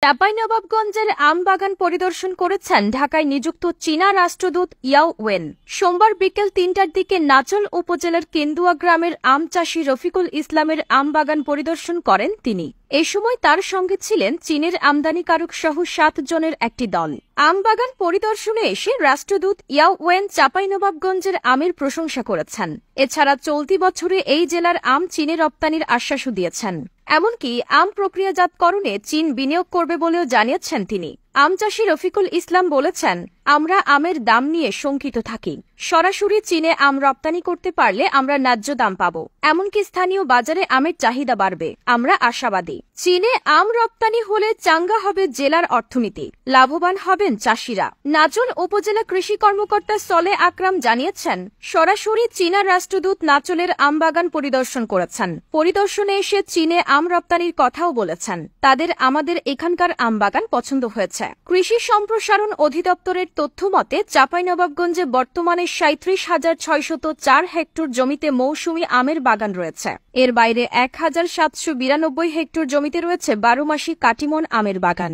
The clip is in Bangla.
চাঁপাইনবাবগঞ্জের আম বাগান পরিদর্শন করেছেন ঢাকায় নিযুক্ত চীনা রাষ্ট্রদূত ইয়াও ওয়েন। সোমবার বিকেল ৩টার দিকে নাচল উপজেলার কেন্দুয়া গ্রামের আম চাষী রফিকুল ইসলামের আম বাগান পরিদর্শন করেন তিনি। এ সময় তার সঙ্গে ছিলেন চীনের আমদানিকারক সহ ৭ জনের একটি দল। আম বাগান পরিদর্শনে এসে রাষ্ট্রদূত ইয়াও ওয়েন চাঁপাইনবাবগঞ্জের আমের প্রশংসা করেছেন। এছাড়া চলতি বছরে এই জেলার আম চীনে রপ্তানির আশ্বাসও দিয়েছেন। এমনকি আম প্রক্রিয়াজাতকরণে চীন বিনিয়োগ করবে বলেও জানিয়েছেন তিনি। আম চাষী রফিকুল ইসলাম বলেছেন, আমরা আমের দাম নিয়ে শঙ্কিত থাকি। সরাসরি চীনে আম রপ্তানি করতে পারলে আমরা ন্যায্য দাম পাব, এমনকি স্থানীয় বাজারে আমের চাহিদা বাড়বে। আমরা আশাবাদী। চীনে আম রপ্তানি হলে চাঙ্গা হবে জেলার অর্থনীতি, লাভবান হবেন চাষিরা। নাচল উপজেলা কৃষি কর্মকর্তা সলে আকরাম জানিয়েছেন, সরাসরি চীনা রাষ্ট্রদূত নাচলের আম বাগান পরিদর্শন করেছেন। পরিদর্শনে এসে চীনে আম রপ্তানির কথাও বলেছেন। তাদের আমাদের এখানকার আম বাগান পছন্দ হয়েছে। কৃষি সম্প্রসারণ অধিদপ্তরের তথ্য মতে চাঁপাইনবাবগঞ্জে বর্তমানে ৩৭,৬০৪ হেক্টর জমিতে মৌসুমী আমের বাগান রয়েছে। এর বাইরে ১,৭৯২ হেক্টর জমিতে রয়েছে ১২ মাসি কাটিমন আমের বাগান।